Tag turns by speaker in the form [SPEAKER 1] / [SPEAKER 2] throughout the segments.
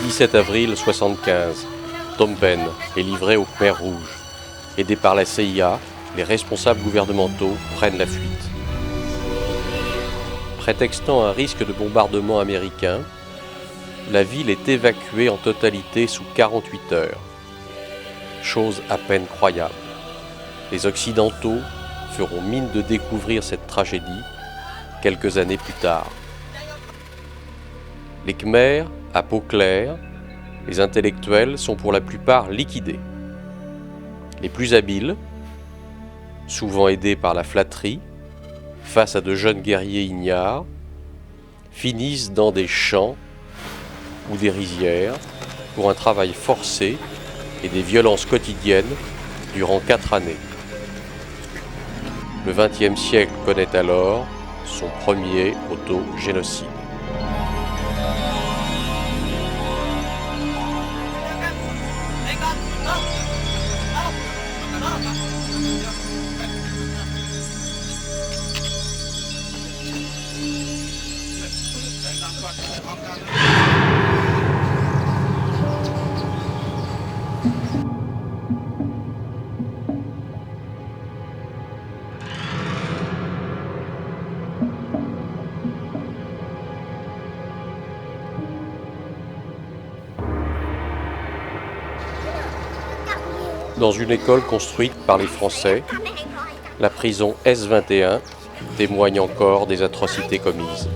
[SPEAKER 1] 17 avril 1975, Phnom Penh est livré aux Khmers rouges. Aidés par la CIA, les responsables gouvernementaux prennent la fuite. Prétextant un risque de bombardement américain, la ville est évacuée en totalité sous 48 heures. Chose à peine croyable. Les Occidentaux feront mine de découvrir cette tragédie quelques années plus tard. Les Khmers, à peau claire, les intellectuels sont pour la plupart liquidés. Les plus habiles, souvent aidés par la flatterie, face à de jeunes guerriers ignares, finissent dans des champs ou des rizières pour un travail forcé et des violences quotidiennes durant 4 années. Le XXe siècle connaît alors son premier autogénocide. Dans une école construite par les Français, la prison S21 témoigne encore des atrocités commises.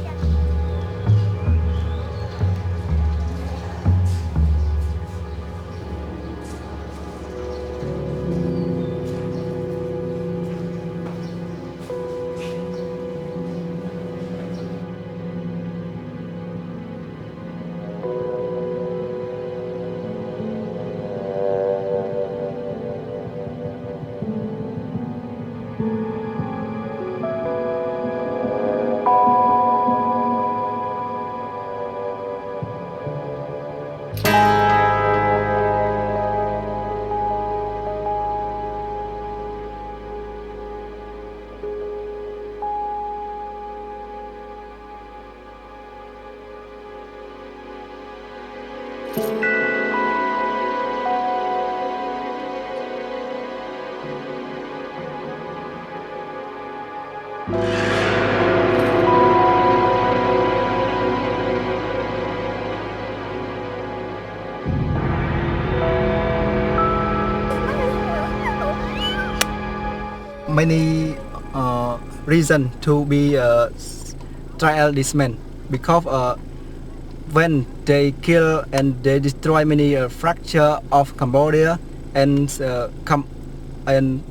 [SPEAKER 2] Many reason to be trial this man because when they kill and they destroy many fracture of Cambodia and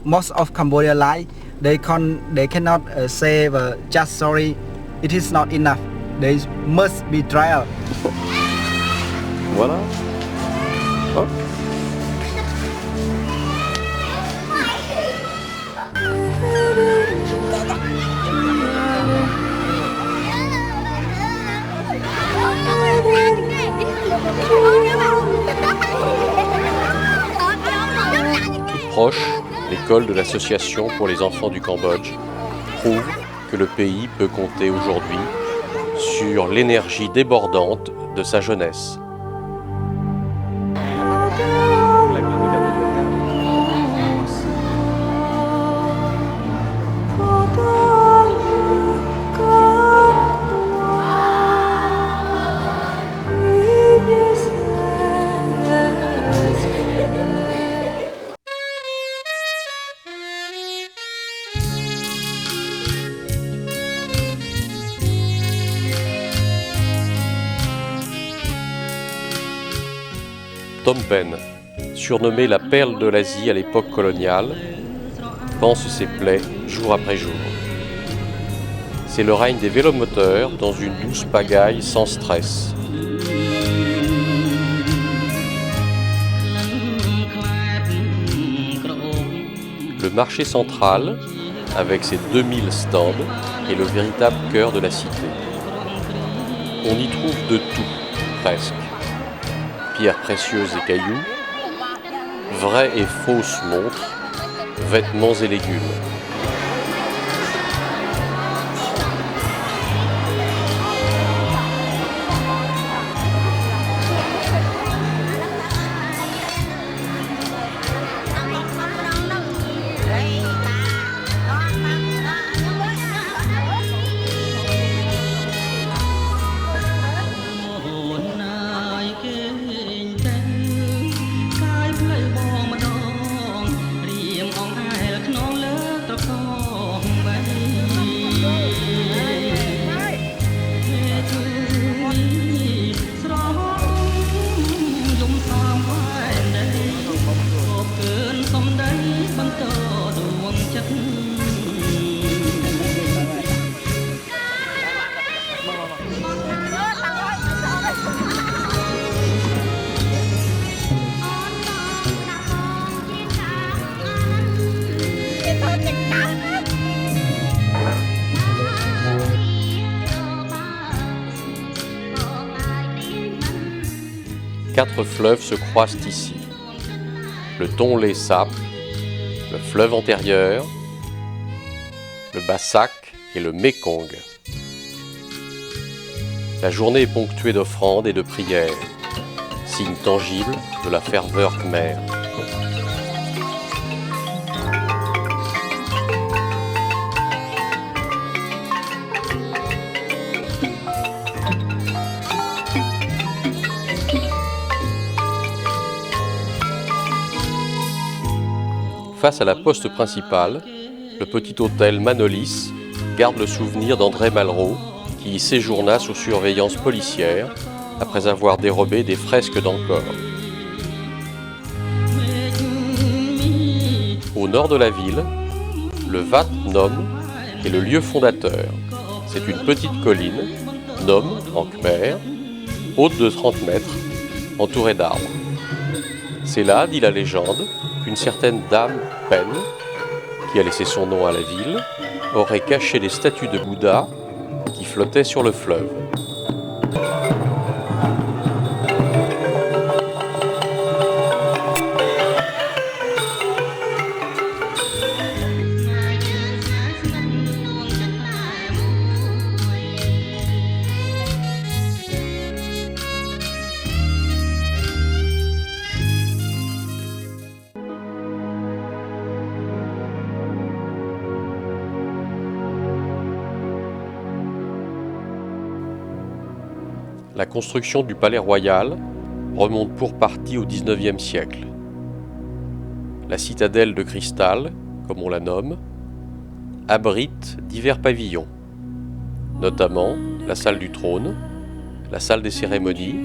[SPEAKER 2] most of Cambodia lie, they cannot say just sorry. It is not enough. They must be trial.
[SPEAKER 1] Voilà. Hop. Toute proche, l'école de l'Association pour les enfants du Cambodge prouve que le pays peut compter aujourd'hui sur l'énergie débordante de sa jeunesse. Phnom Penh, surnommée la perle de l'Asie à l'époque coloniale, panse ses plaies jour après jour. C'est le règne des vélomoteurs dans une douce pagaille sans stress. Le marché central, avec ses 2000 stands, est le véritable cœur de la cité. On y trouve de tout, presque. Pierres précieuses et cailloux, vraies et fausses montres, vêtements et légumes. 4 fleuves se croisent ici. Le Tonlé Sap, le fleuve antérieur, le Bassac et le Mékong. La journée est ponctuée d'offrandes et de prières, signe tangible de la ferveur khmère. Face à la poste principale, le petit hôtel Manolis garde le souvenir d'André Malraux, qui y séjourna sous surveillance policière après avoir dérobé des fresques d'Angkor. Au nord de la ville, le Wat Nom est le lieu fondateur. C'est une petite colline, Nom en khmer, haute de 30 mètres, entourée d'arbres. C'est là, dit la légende, qu'une certaine dame Pen, qui a laissé son nom à la ville, aurait caché les statues de Bouddha qui flottaient sur le fleuve. La construction du palais royal remonte pour partie au XIXe siècle. La citadelle de cristal, comme on la nomme, abrite divers pavillons, notamment la salle du trône, la salle des cérémonies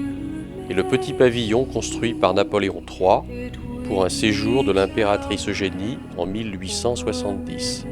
[SPEAKER 1] et le petit pavillon construit par Napoléon III pour un séjour de l'impératrice Eugénie en 1870.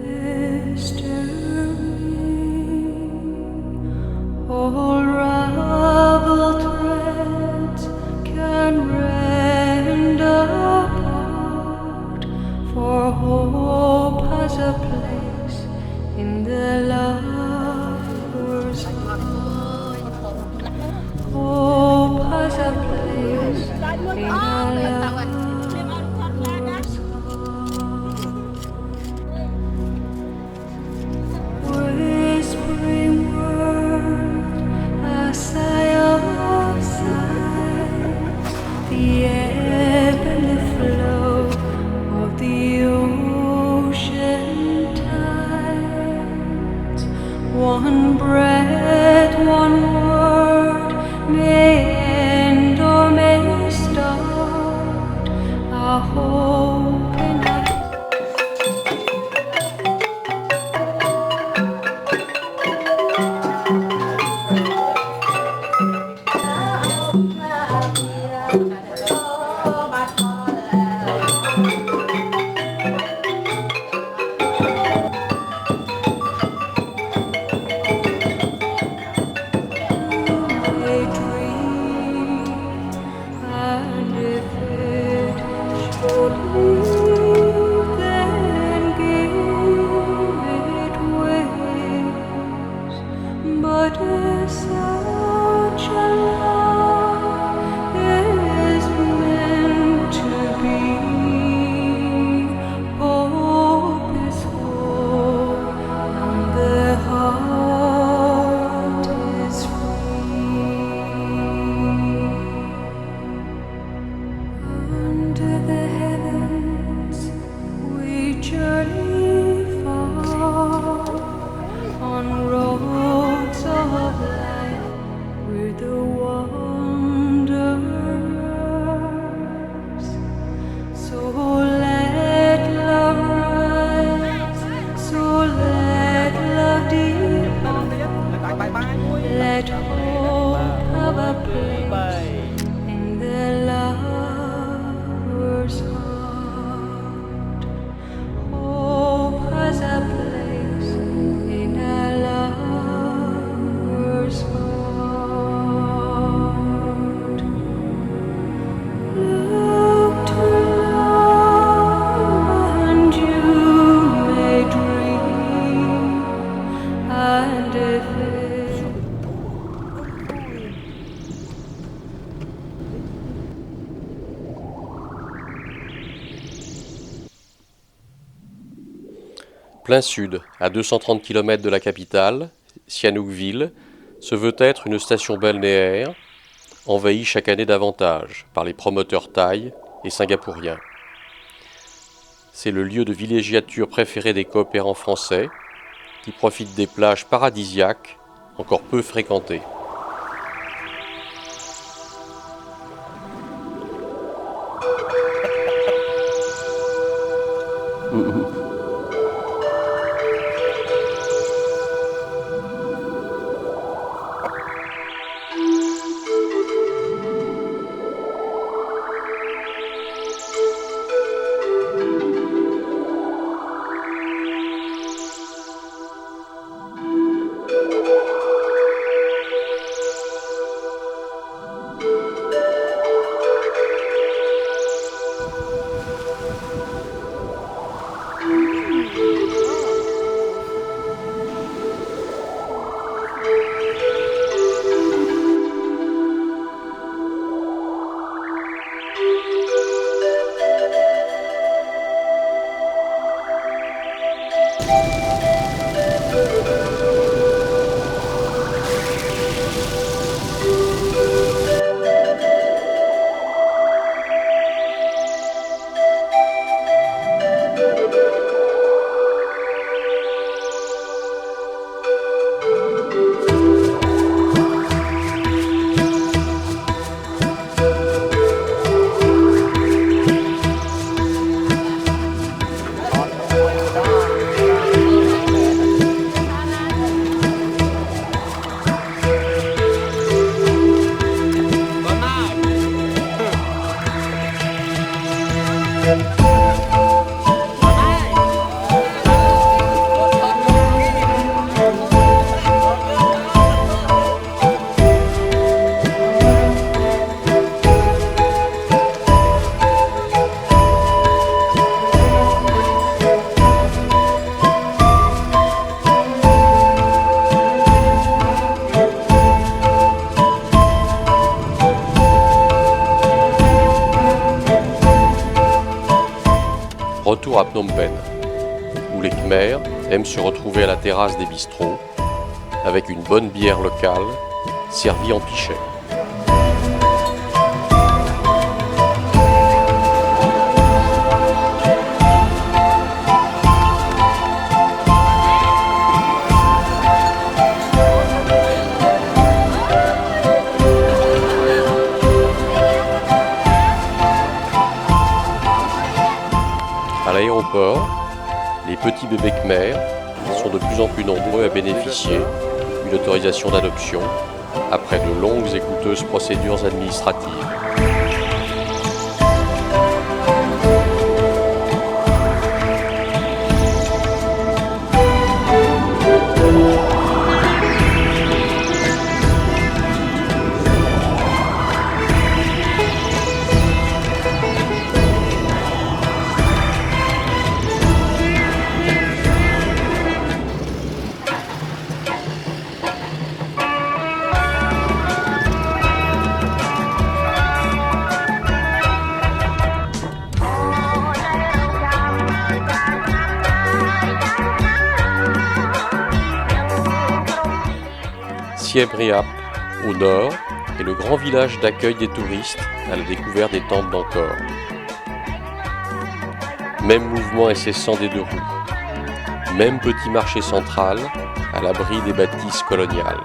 [SPEAKER 3] One breath, one word may end or may start our hope and
[SPEAKER 1] plein sud, à 230 km de la capitale, Sihanoukville, se veut être une station balnéaire, envahie chaque année davantage par les promoteurs thaïs et singapouriens. C'est le lieu de villégiature préféré des coopérants français, qui profitent des plages paradisiaques encore peu fréquentées. Retour à Phnom Penh, où les Khmers aiment se retrouver à la terrasse des bistrots, avec une bonne bière locale, servie en pichet. À l'aéroport, les petits bébés khmers sont de plus en plus nombreux à bénéficier d'une autorisation d'adoption après de longues et coûteuses procédures administratives. Siem Reap, au nord, est le grand village d'accueil des touristes à la découverte des temples d'Angkor. Même mouvement incessant des deux roues, même petit marché central à l'abri des bâtisses coloniales.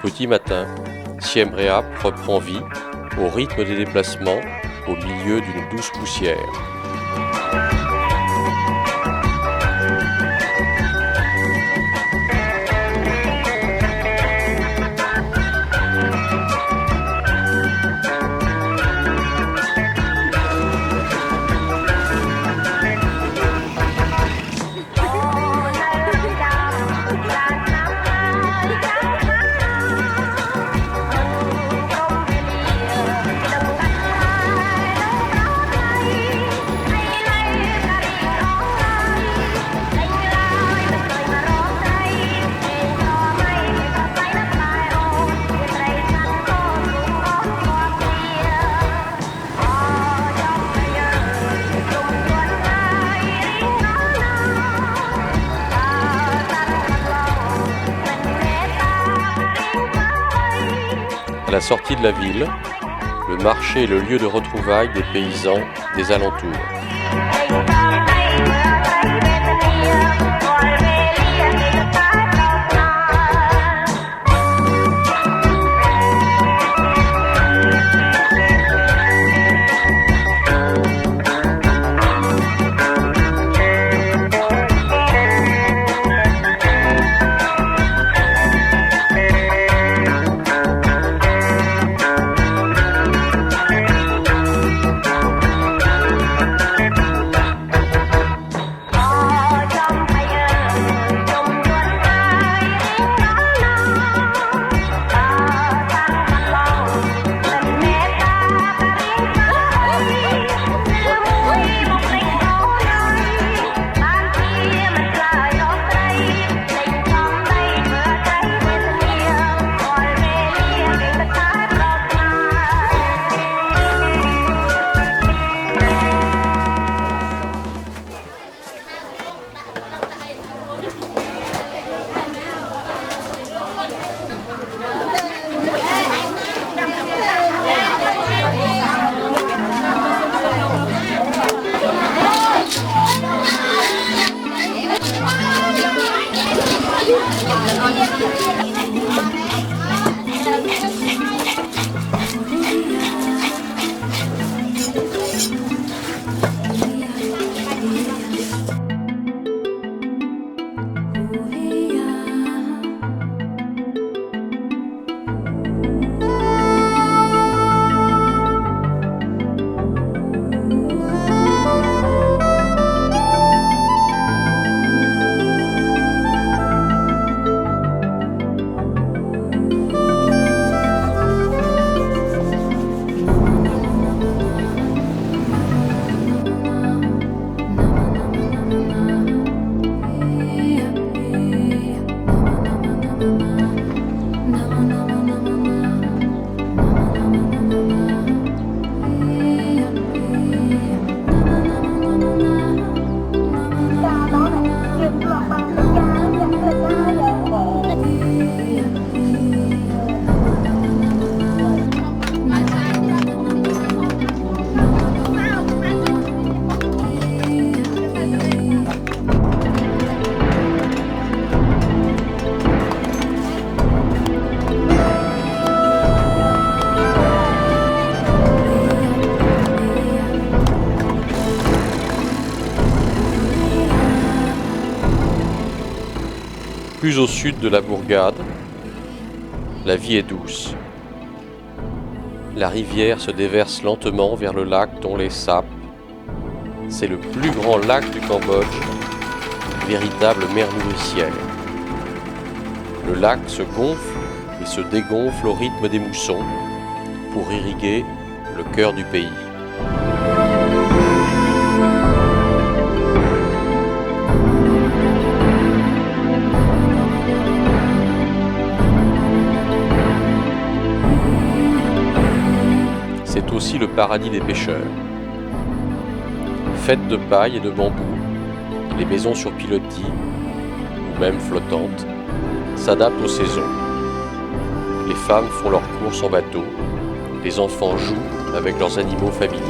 [SPEAKER 1] Petit matin, Siem Reap reprend vie au rythme des déplacements au milieu d'une douce poussière. la sortie de la ville, le marché est le lieu de retrouvailles des paysans des alentours. Plus au sud de la bourgade, la vie est douce. La rivière se déverse lentement vers le lac dont les sapes. C'est le plus grand lac du Cambodge, véritable mer nourricière. Le lac se gonfle et se dégonfle au rythme des moussons pour irriguer le cœur du pays. C'est aussi le paradis des pêcheurs. Faites de paille et de bambou, les maisons sur pilotis, ou même flottantes, s'adaptent aux saisons. Les femmes font leurs courses en bateau, les enfants jouent avec leurs animaux familiers.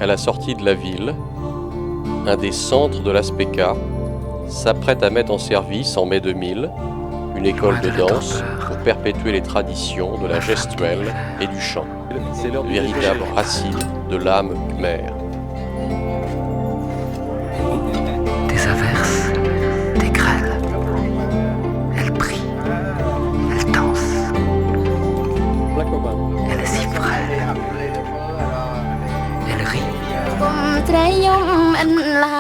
[SPEAKER 1] à la sortie de la ville, un des centres de l'ASPECA s'apprête à mettre en service en mai 2000 une école de danse pour perpétuer les traditions de la gestuelle et du chant, véritable racine de l'âme khmère.
[SPEAKER 4] Des averses, des grêles, elle prie, elle danse, elle est si frêle, elle rit.
[SPEAKER 5] ត្រីយំអិនឡា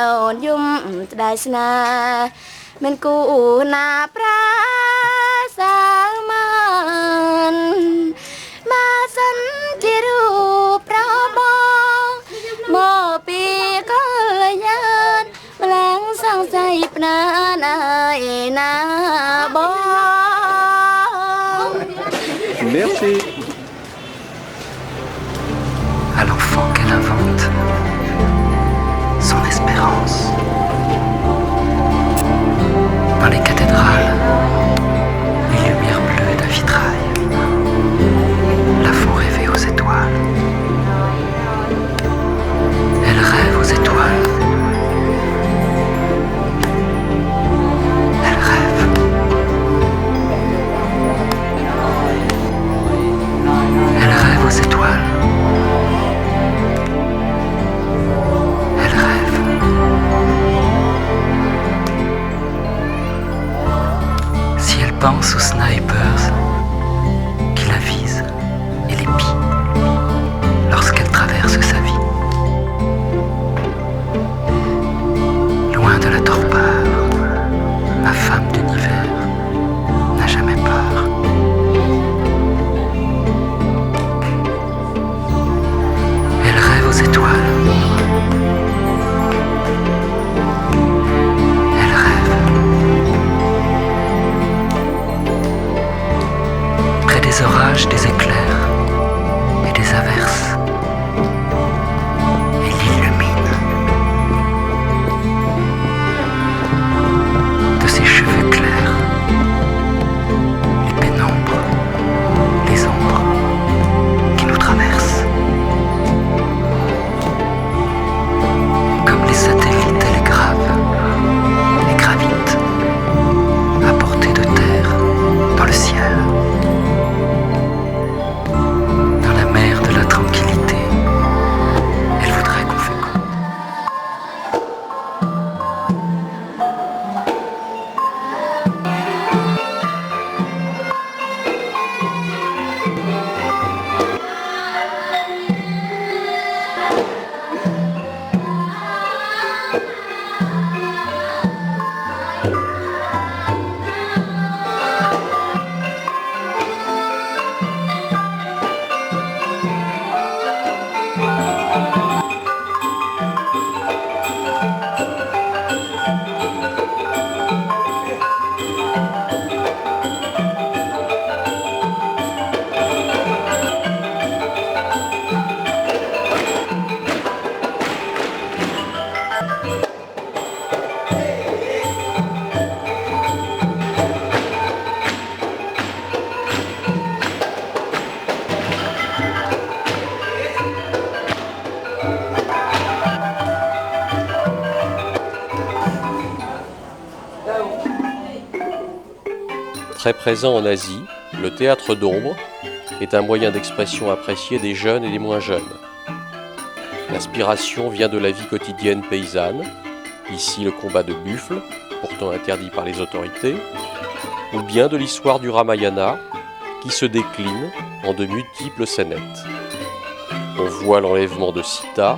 [SPEAKER 5] អូនយំស្ដាយស្នាមិនគូណាប្រាសាមានបើសិនជារូបប្របងមកពីកល្យានម្លាំងសង្ស័យផ្នានអើយណាបង
[SPEAKER 6] Merci.
[SPEAKER 4] À l'enfant qu'elle invente, son espérance. Dans les cathédrales, les lumières bleues d'un vitrail la font rêver aux étoiles. Elle rêve aux étoiles. Elle rêve. Elle rêve aux étoiles. Elle rêve. Si elle pense aux snipers qui la visent et les pillent lorsqu'elle traverse sa vie, loin de la torpeur, ma femme d'univers n'a jamais peur. Elle rêve aux étoiles. Elle rêve. Près des orages, des éclairs et des averses, elle illumine. De ses cheveux clairs, les pénombres, les ombres qui nous traversent. Comme les satellites, elle grave et gravite à portée de terre dans le ciel. Dans la mer de la tranquillité, elle voudrait qu'on féconde.
[SPEAKER 1] Très présent en Asie, le théâtre d'ombre est un moyen d'expression apprécié des jeunes et des moins jeunes. L'inspiration vient de la vie quotidienne paysanne, ici le combat de buffles, pourtant interdit par les autorités, ou bien de l'histoire du Ramayana, qui se décline en de multiples scénettes. On voit l'enlèvement de Sita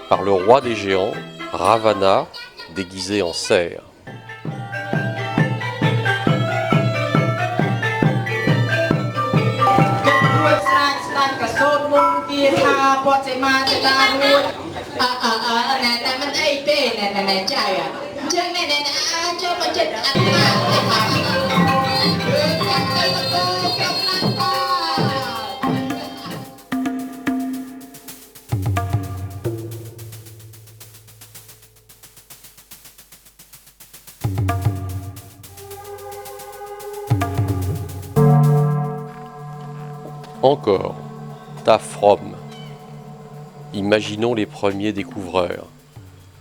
[SPEAKER 1] par le roi des géants, Ravana, déguisé en cerf. Encore, Ta From, Imaginons les premiers découvreurs,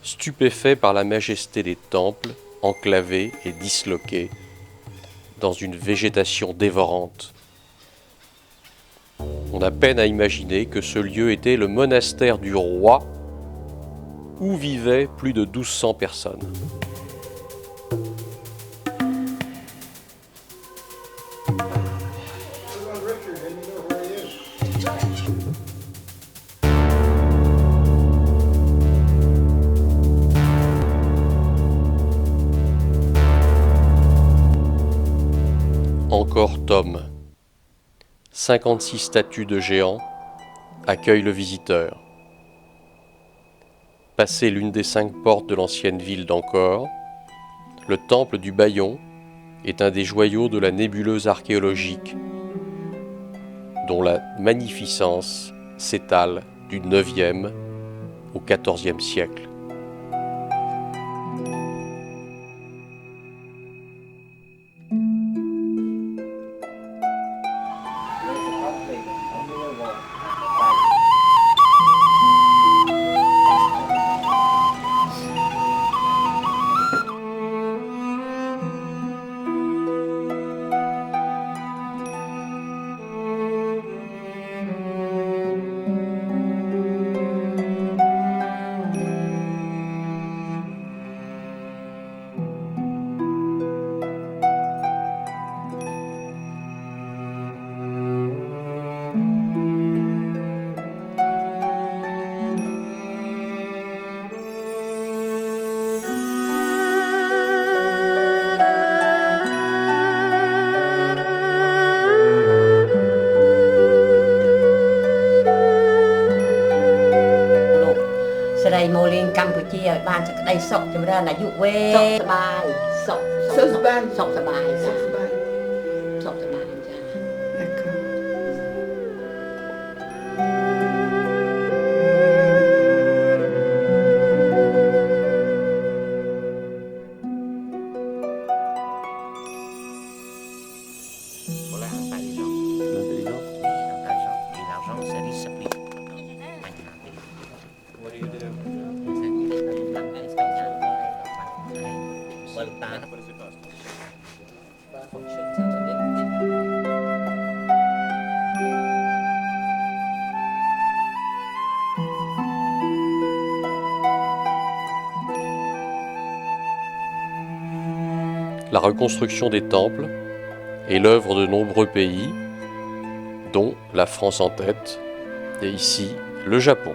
[SPEAKER 1] stupéfaits par la majesté des temples, enclavés et disloqués dans une végétation dévorante. On a peine à imaginer que ce lieu était le monastère du roi où vivaient plus de 1200 personnes. Encore Tom. 56 statues de géants accueillent le visiteur. Passé l'une des 5 portes de l'ancienne ville d'Angkor, le temple du Bayon est un des joyaux de la nébuleuse archéologique, dont la magnificence s'étale du 9e au 14e siècle.
[SPEAKER 6] Molin Campuchia បានសេចក្តីសុខចម្រើនអាយុវែងសុខសប្បាយសុខសប្បាយសុខសប្បាយសុខសប្បាយសុខសប្បាយចា៎
[SPEAKER 1] La reconstruction des temples est l'œuvre de nombreux pays, dont la France en tête, et ici le Japon.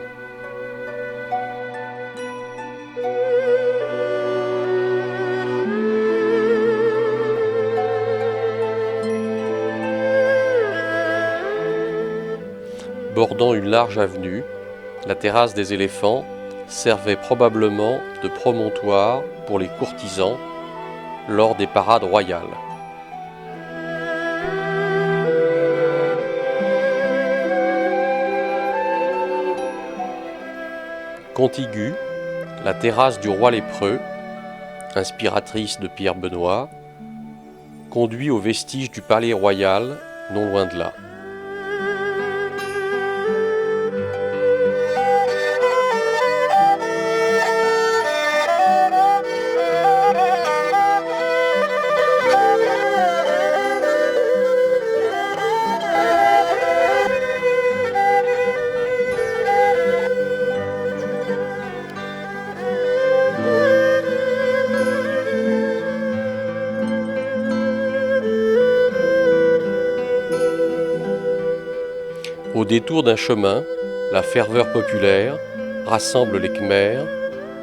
[SPEAKER 1] Bordant une large avenue, la terrasse des éléphants servait probablement de promontoire pour les courtisans lors des parades royales. Contiguë, la terrasse du roi lépreux, inspiratrice de Pierre Benoît, conduit aux vestiges du palais royal, non loin de là. Au détour d'un chemin, la ferveur populaire rassemble les Khmers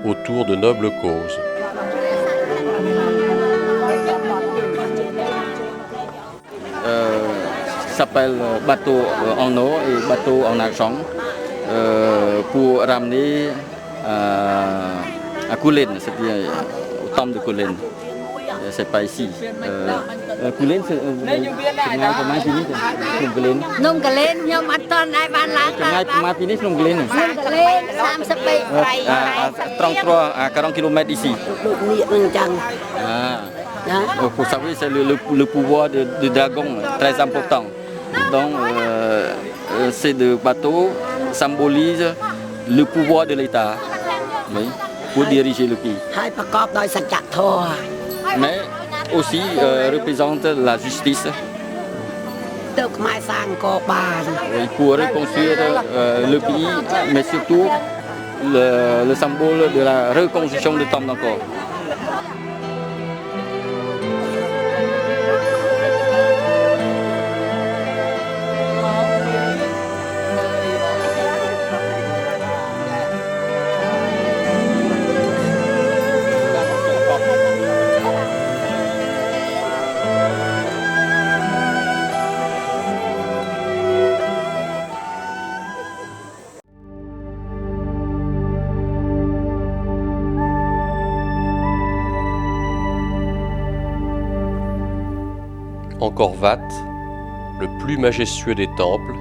[SPEAKER 1] autour de nobles causes.
[SPEAKER 7] S'appelle bateau en eau et bateau en argent pour ramener à Kulin, c'est-à-dire au temple de Kulin. C'est pas ici. Kulin, c'est comment fini Kulin.
[SPEAKER 6] Nông Kulin, nhưng mà toàn ai ban lá.
[SPEAKER 7] Comment fini Kulin?
[SPEAKER 6] Kulin,
[SPEAKER 7] 33 à 40 km d'ici. Vous savez, c'est le pouvoir de dragon très important. Donc, ces deux bateaux symbolisent le pouvoir de l'État, oui, pour diriger le pays.
[SPEAKER 6] ហើយប្រកបដោយសច្ចធម៌
[SPEAKER 7] Mais aussi représente la justice
[SPEAKER 6] ទៅខ្មែរសាងអង្គរបាន
[SPEAKER 7] oui, pour reconstruire le pays, mais surtout le symbole de la reconstruction de Tom d'Angkor.
[SPEAKER 1] Angkor Wat, le plus majestueux des temples,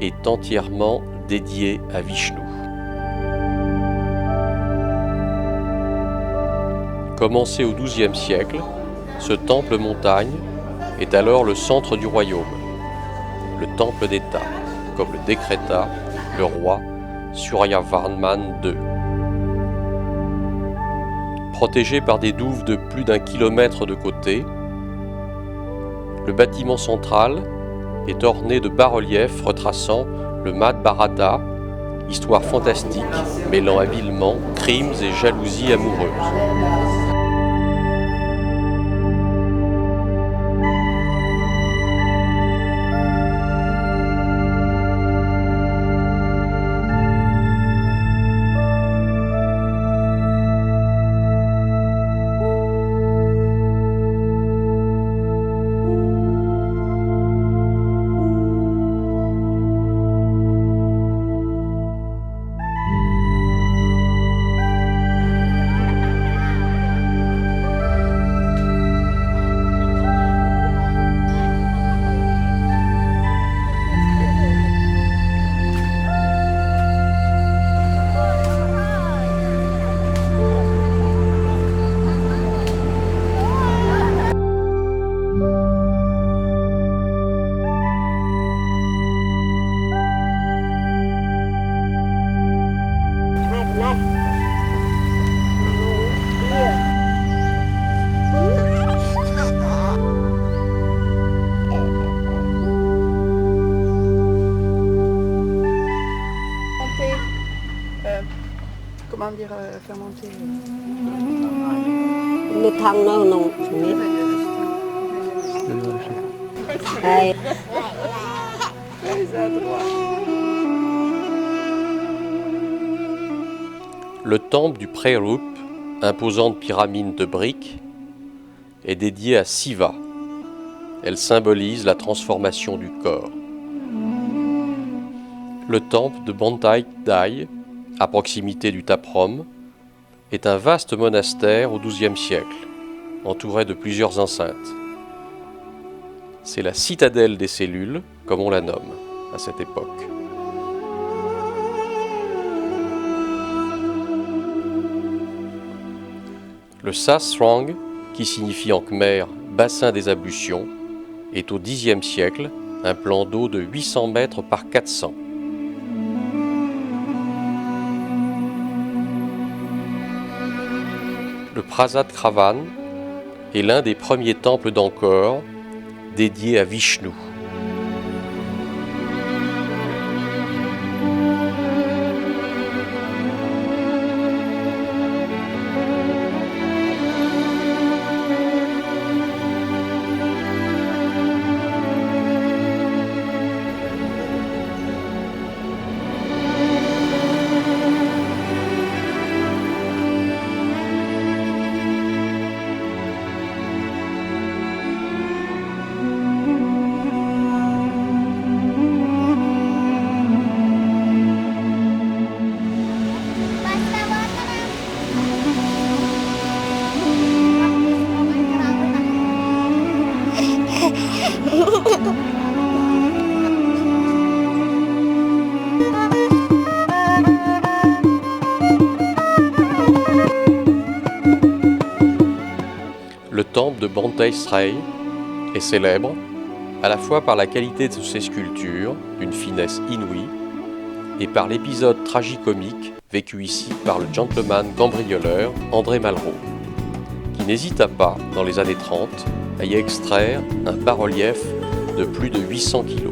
[SPEAKER 1] est entièrement dédié à Vishnu. Commencé au XIIe siècle, ce temple montagne est alors le centre du royaume, le temple d'État, comme le décréta le roi Suryavarman II. Protégé par des douves de plus d'1 kilomètre de côté, le bâtiment central est orné de bas-reliefs retraçant le Mahabharata, histoire fantastique mêlant habilement crimes et jalousies amoureuses.
[SPEAKER 8] Comment dire faire monter
[SPEAKER 6] មានថងនៅក្នុងនេះហើយ
[SPEAKER 1] Le temple du Pré-Rup, imposante pyramide de briques, est dédié à Siva. Elle symbolise la transformation du corps. Le temple de Bantai Dai, à proximité du Taprom, est un vaste monastère au XIIe siècle, entouré de plusieurs enceintes. C'est la citadelle des cellules, comme on la nomme à cette époque. Le Sasrang, qui signifie en khmer « bassin des ablutions », est au Xe siècle un plan d'eau de 800 mètres par 400. Le Prasad Kravan est l'un des premiers temples d'Angkor dédiés à Vishnu. Le temple de Bantai Srai est célèbre à la fois par la qualité de ses sculptures, d'une finesse inouïe, et par l'épisode tragicomique vécu ici par le gentleman cambrioleur André Malraux, qui n'hésita pas, dans les années 30, à y extraire un bas-relief de plus de 800 kg.